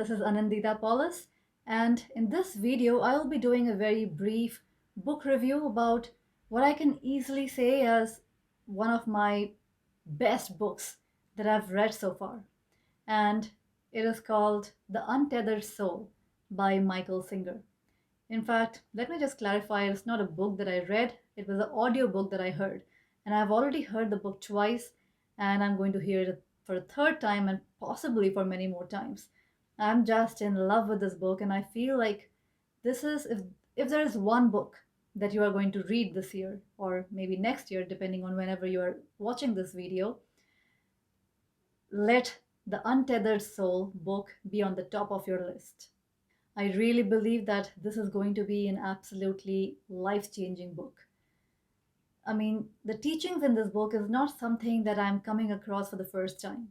this is Annindita Palaus, and in this video, I will be doing a very brief book review about what I can easily say as one of my best books that I've read so far. And it is called The Untethered Soul by Michael Singer. In fact, let me just clarify it's not a book that I read, it was an audio book that I heard. And I've already heard the book twice, and I'm going to hear it for a third time and possibly for many more times. I'm just in love with this book, and I feel like this is if there is one book that you are going to read this year or maybe next year, depending on whenever you are watching this video, let the Untethered Soul book be on the top of your list. I really believe that this is going to be an absolutely life changing book. I mean, the teachings in this book is not something that I'm coming across for the first time.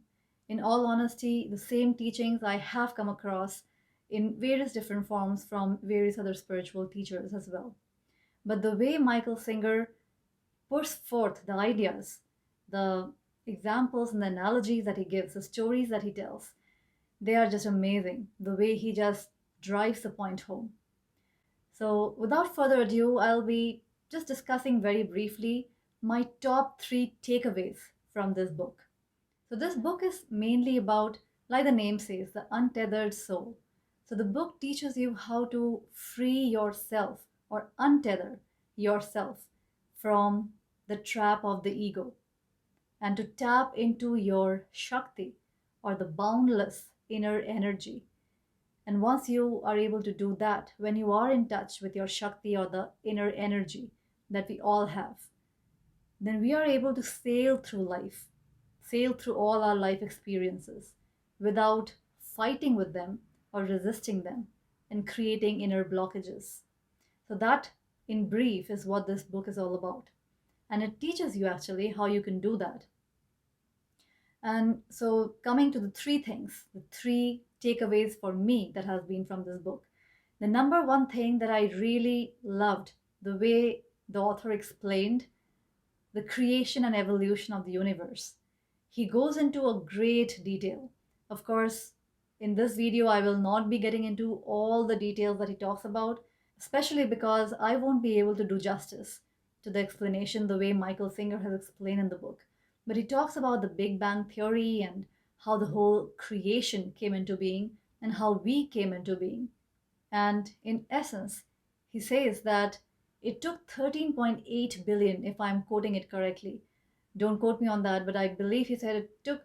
In all honesty, the same teachings I have come across in various different forms from various other spiritual teachers as well. But the way Michael Singer puts forth the ideas, the examples and the analogies that he gives, the stories that he tells, they are just amazing. The way he just drives the point home. So, without further ado, I'll be just discussing very briefly my top three takeaways from this book. So, this book is mainly about, like the name says, the untethered soul. So, the book teaches you how to free yourself or untether yourself from the trap of the ego and to tap into your Shakti or the boundless inner energy. And once you are able to do that, when you are in touch with your Shakti or the inner energy that we all have, then we are able to sail through life, sail through all our life experiences without fighting with them or resisting them and creating inner blockages. So, that in brief is what this book is all about. And it teaches you actually how you can do that. And so, coming to the three things, the three takeaways for me that has been from this book. The number one thing that I really loved the way the author explained the creation and evolution of the universe. He goes into a great detail. Of course, in this video, I will not be getting into all the details that he talks about, especially because I won't be able to do justice to the explanation the way Michael Singer has explained in the book. But he talks about the Big Bang Theory and how the whole creation came into being and how we came into being. And in essence, he says that it took 13.8 billion, if I'm quoting it correctly. Don't quote me on that, but I believe he said it took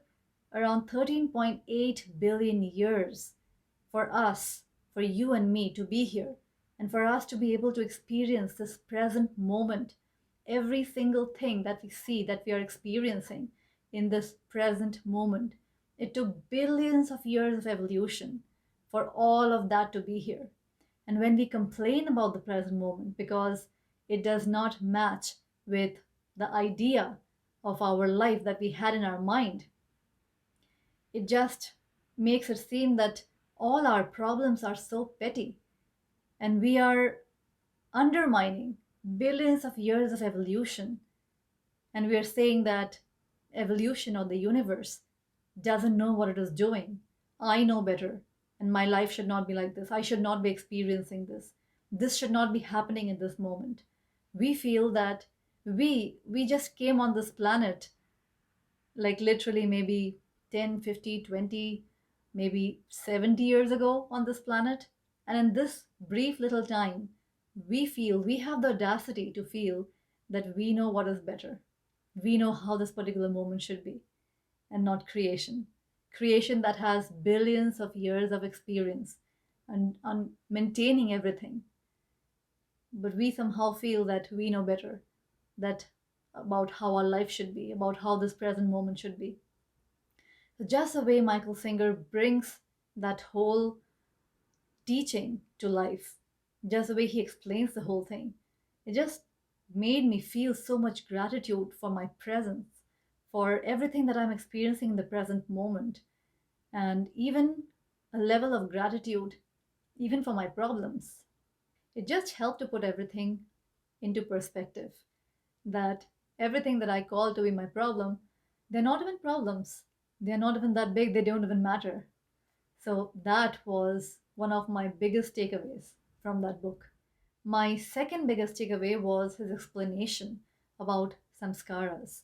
around 13.8 billion years for us, for you and me to be here, and for us to be able to experience this present moment. Every single thing that we see, that we are experiencing in this present moment, it took billions of years of evolution for all of that to be here. And when we complain about the present moment because it does not match with the idea of our life that we had in our mind, it just makes it seem that all our problems are so petty and we are undermining billions of years of evolution. And we are saying that evolution or the universe doesn't know what it is doing. I know better, and my life should not be like this. I should not be experiencing this. This should not be happening in this moment. We feel that we just came on this planet like literally maybe 10, 50, 20, maybe 70 years ago on this planet. And in this brief little time, we have the audacity to feel that we know what is better. We know how this particular moment should be, and not creation. Creation that has billions of years of experience and on maintaining everything. But we somehow feel that we know better, that about how our life should be, about how this present moment should be. So just the way Michael Singer brings that whole teaching to life, just the way he explains the whole thing, it just made me feel so much gratitude for my presence, for everything that I'm experiencing in the present moment, and even a level of gratitude even for my problems. It just helped to put everything into perspective, that everything that I call to be my problem, they're not even problems. They're not even that big, they don't even matter. So that was one of my biggest takeaways from that book. My second biggest takeaway was his explanation about samskaras.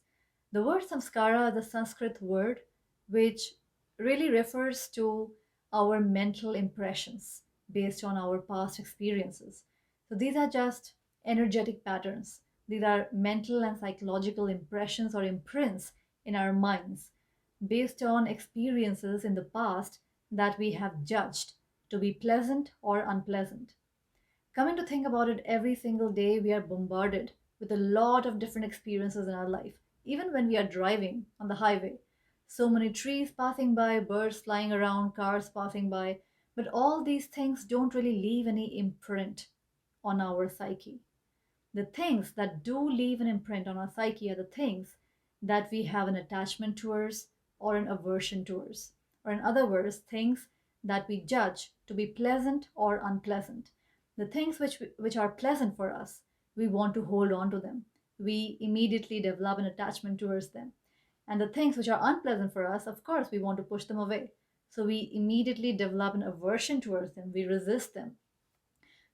The word samskara is a Sanskrit word which really refers to our mental impressions based on our past experiences. So these are just energetic patterns. These are mental and psychological impressions or imprints in our minds based on experiences in the past that we have judged to be pleasant or unpleasant. Coming to think about it, every single day we are bombarded with a lot of different experiences in our life, even when we are driving on the highway. So many trees passing by, birds flying around, cars passing by, but all these things don't really leave any imprint on our psyche. The things that do leave an imprint on our psyche are the things that we have an attachment towards or an aversion towards. Or, in other words, things that we judge to be pleasant or unpleasant. The things which are pleasant for us, we want to hold on to them. We immediately develop an attachment towards them. And the things which are unpleasant for us, of course, we want to push them away. So we immediately develop an aversion towards them. We resist them.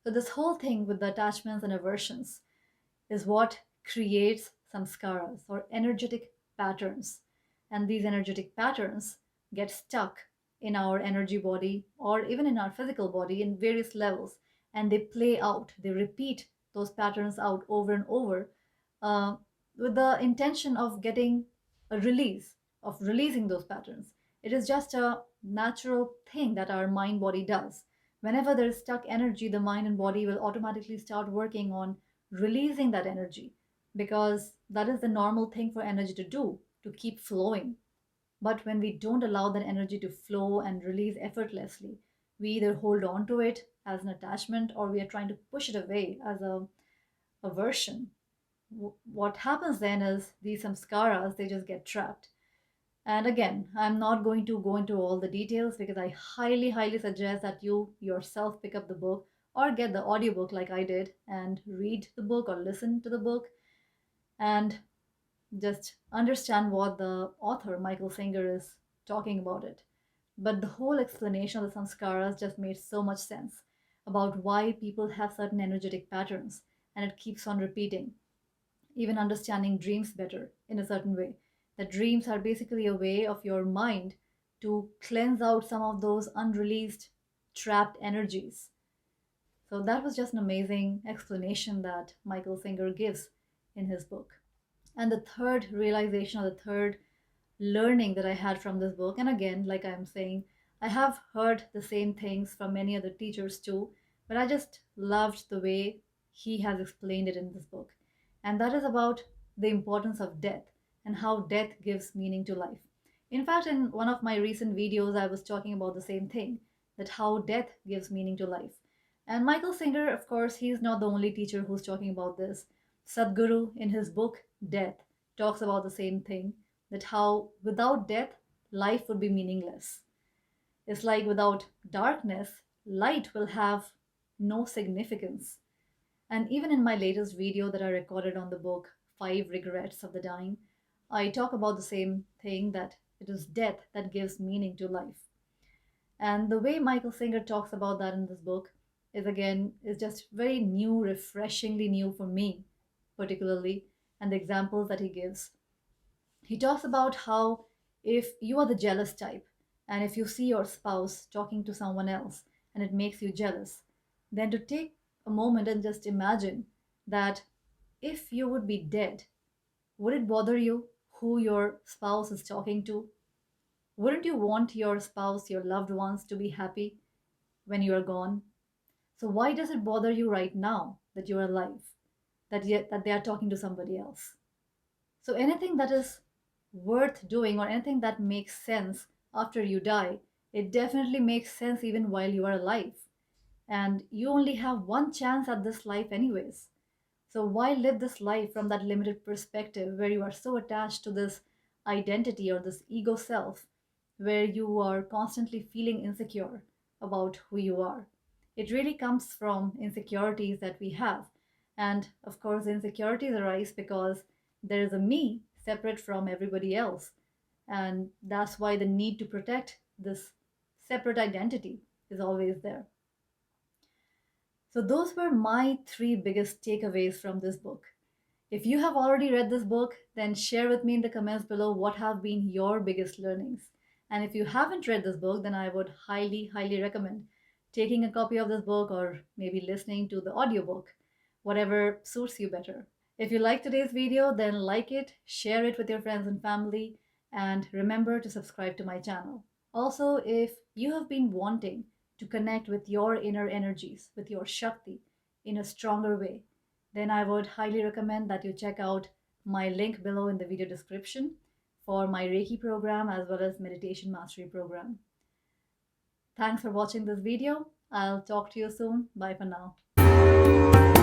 So, this whole thing with the attachments and aversions is what creates samskaras or energetic patterns. And these energetic patterns get stuck in our energy body or even in our physical body in various levels. And they play out, they repeat those patterns out over and over uh, with the intention of getting a release, of releasing those patterns. It is just a natural thing that our mind body does. Whenever there is stuck energy, the mind and body will automatically start working on releasing that energy because that is the normal thing for energy to do, to keep flowing. But when we don't allow that energy to flow and release effortlessly, we either hold on to it as an attachment or we are trying to push it away as a aversion. What happens then is these samskaras, they just get trapped. And again, I'm not going to go into all the details because I highly, highly suggest that you yourself pick up the book or get the audiobook like I did and read the book or listen to the book and just understand what the author, Michael Singer, is talking about it. But the whole explanation of the samskaras just made so much sense about why people have certain energetic patterns and it keeps on repeating. Even understanding dreams better in a certain way. That dreams are basically a way of your mind to cleanse out some of those unreleased, trapped energies. So that was just an amazing explanation that Michael Singer gives in his book. And the third realization, or the third learning that I had from this book, and again, like I'm saying, I have heard the same things from many other teachers too, but I just loved the way he has explained it in this book. And that is about the importance of death and how death gives meaning to life. In fact, in one of my recent videos, I was talking about the same thing, that how death gives meaning to life. And Michael Singer, of course, he's not the only teacher who's talking about this. Sadhguru, in his book Death, talks about the same thing, that how without death, life would be meaningless. It's like without darkness, light will have no significance. And even in my latest video that I recorded on the book, Five Regrets of the Dying, I talk about the same thing, that it is death that gives meaning to life. And the way Michael Singer talks about that in this book is again, is just very new, refreshingly new for me, particularly, and the examples that he gives. He talks about how if you are the jealous type, and if you see your spouse talking to someone else and it makes you jealous, then to take a moment and just imagine that if you would be dead, would it bother you who your spouse is talking to? Wouldn't you want your spouse, your loved ones, to be happy when you are gone? So why does it bother you right now that you're alive, that they are talking to somebody else? So anything that is worth doing or anything that makes sense after you die, it definitely makes sense even while you are alive. And you only have one chance at this life, anyways. So why live this life from that limited perspective where you are so attached to this identity or this ego self, where you are constantly feeling insecure about who you are? It really comes from insecurities that we have. And of course, the insecurities arise because there is a me separate from everybody else. And that's why the need to protect this separate identity is always there. So, those were my three biggest takeaways from this book. If you have already read this book, then share with me in the comments below what have been your biggest learnings. And if you haven't read this book, then I would highly, highly recommend taking a copy of this book or maybe listening to the audiobook, whatever suits you better. If you like today's video, then like it, share it with your friends and family, and remember to subscribe to my channel. Also, if you have been wanting to connect with your inner energies, with your Shakti in a stronger way, then I would highly recommend that you check out my link below in the video description for my Reiki program as well as meditation mastery program. Thanks for watching this video. I'll talk to you soon. Bye for now.